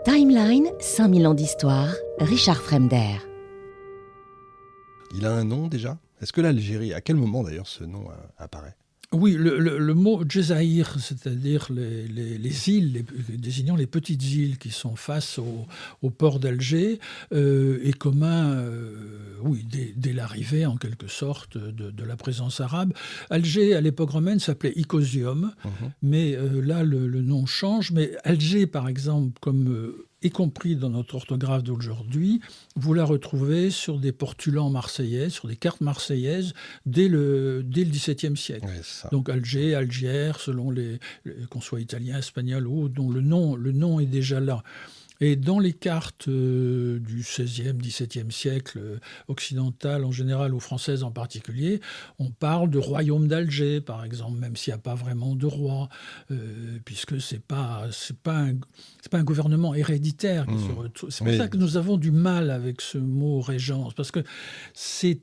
Timeline, 5000 ans d'histoire, Richard Fremder. Il a un nom déjà ? Est-ce que l'Algérie, à quel moment d'ailleurs ce nom apparaît ? Oui, le mot Djezaïr, c'est-à-dire les îles, désignant les petites îles qui sont face au port d'Alger, est commun, dès l'arrivée en quelque sorte de la présence arabe. Alger, à l'époque romaine, s'appelait Icosium, mais là le nom change. Mais Alger, par exemple, y compris dans notre orthographe d'aujourd'hui, vous la retrouvez sur des portulans marseillais, sur des cartes marseillaises, dès le XVIIe siècle. Ouais, donc Alger, Algiers, selon qu'on soit italien, espagnol ou autre, dont le nom est déjà là. Et dans les cartes du XVIe, XVIIe siècle, occidentales en général ou françaises en particulier, on parle de royaume d'Alger, par exemple, même s'il n'y a pas vraiment de roi, puisque c'est pas un gouvernement héréditaire qui se retrouve. C'est pour ça que nous avons du mal avec ce mot régence, parce que c'est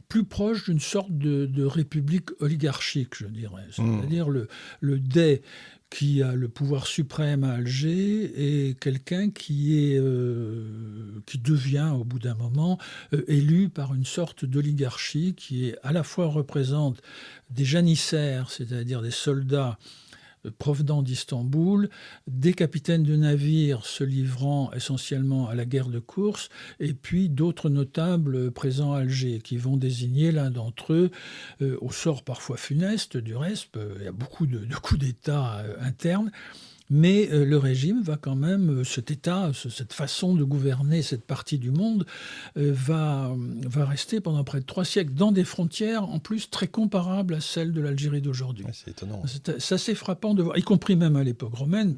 plus proche d'une sorte de république oligarchique, je dirais. C'est-à-dire le dey qui a le pouvoir suprême à Alger est quelqu'un qui devient au bout d'un moment élu par une sorte d'oligarchie qui à la fois représente des janissaires, c'est-à-dire des soldats provenant d'Istanbul, des capitaines de navires se livrant essentiellement à la guerre de course, et puis d'autres notables présents à Alger, qui vont désigner l'un d'entre eux, au sort parfois funeste du reste. Il y a beaucoup de coups d'État internes, mais le régime va quand même, cet État, cette façon de gouverner cette partie du monde, va rester pendant près de 3 siècles dans des frontières en plus très comparables à celles de l'Algérie d'aujourd'hui. Ouais, c'est étonnant. C'est assez frappant de voir, y compris même à l'époque romaine.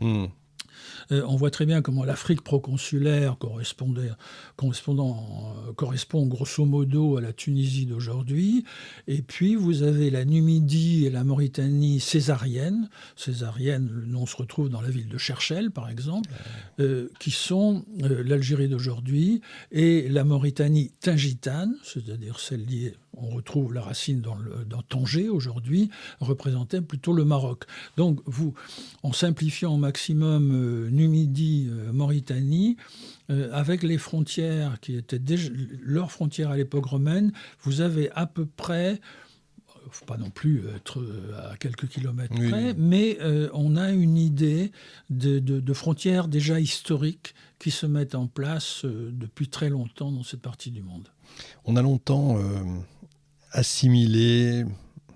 On voit très bien comment l'Afrique proconsulaire correspond grosso modo à la Tunisie d'aujourd'hui. Et puis vous avez la Numidie et la Mauritanie césarienne. Césarienne, le nom se retrouve dans la ville de Cherchell, par exemple, qui sont l'Algérie d'aujourd'hui, et la Mauritanie tingitane, c'est-à-dire celle liée. On retrouve la racine dans Tanger aujourd'hui, représentait plutôt le Maroc. Donc, en simplifiant au maximum Numidie, Mauritanie, avec les frontières qui étaient déjà leurs frontières à l'époque romaine, vous avez à peu près, il ne faut pas non plus être à quelques kilomètres près, mais on a une idée de frontières déjà historiques qui se mettent en place depuis très longtemps dans cette partie du monde. On a longtemps assimilé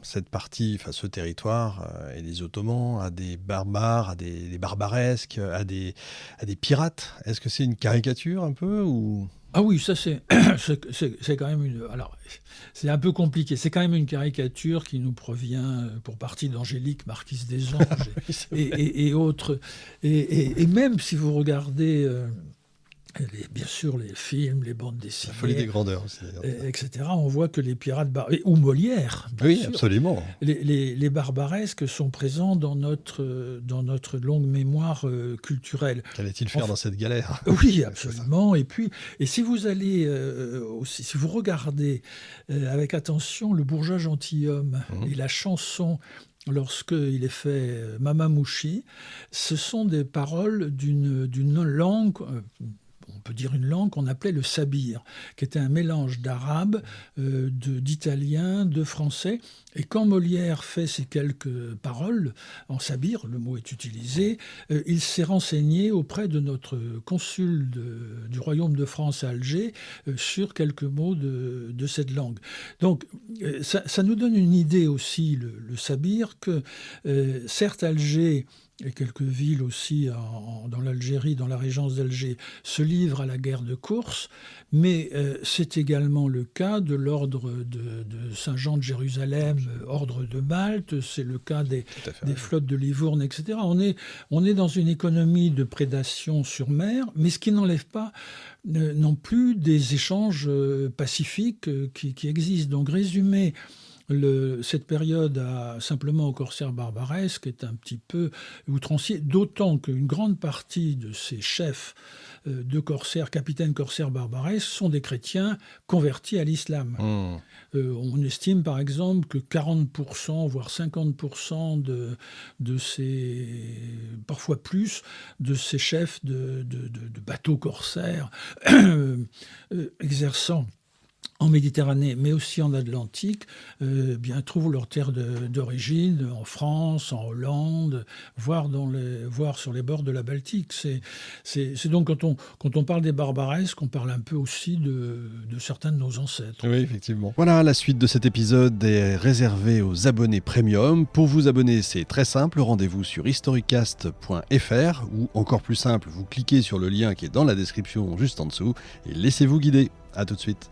cette partie, enfin ce territoire et les Ottomans à des barbares, à des barbaresques, à des pirates. Est-ce que c'est une caricature un peu ou... Ah oui, ça c'est quand même une... Alors, c'est un peu compliqué. C'est quand même une caricature qui nous provient pour partie d'Angélique, marquise des Anges et autres. Et même si vous regardez... bien sûr, les films, les bandes dessinées, la folie des grandeurs aussi, etc. On voit que les pirates ou Molière, oui, sûr, absolument. Les barbaresques sont présents dans notre longue mémoire culturelle. Qu'allait-il faire dans cette galère ? Oui, absolument. Et si vous allez aussi, si vous regardez avec attention le bourgeois gentilhomme et la chanson. Lorsqu'il est fait Mamamouchi, ce sont des paroles d'une langue, on peut dire une langue qu'on appelait le sabir, qui était un mélange d'arabe, d'italien, de français. Et quand Molière fait ces quelques paroles, en sabir, le mot est utilisé, il s'est renseigné auprès de notre consul du Royaume de France à Alger sur quelques mots de cette langue. Donc ça nous donne une idée aussi, le sabir, que certes Alger et quelques villes aussi dans l'Algérie, dans la régence d'Alger, se livrent à la guerre de course, mais c'est également le cas de l'ordre de Saint-Jean de Jérusalem, ordre de Malte, c'est le cas des flottes de Livourne, etc. On est dans une économie de prédation sur mer, mais ce qui n'enlève pas non plus des échanges pacifiques qui existent. Donc résumer cette période simplement aux corsaires barbaresques est un petit peu outrancier, d'autant qu'une grande partie de ces chefs de corsaires, capitaines corsaires barbaresques, sont des chrétiens convertis à l'islam. On estime par exemple que 40%, voire 50% de ces, parfois plus, de ces chefs de bateaux corsaires exerçant en Méditerranée, mais aussi en Atlantique, trouvent leur terre d'origine en France, en Hollande, voire sur les bords de la Baltique. C'est donc quand on parle des barbaresques, on parle un peu aussi de certains de nos ancêtres. Oui, effectivement. Voilà, la suite de cet épisode est réservée aux abonnés premium. Pour vous abonner, c'est très simple. Rendez-vous sur historicast.fr ou encore plus simple, vous cliquez sur le lien qui est dans la description juste en dessous et laissez-vous guider. À tout de suite.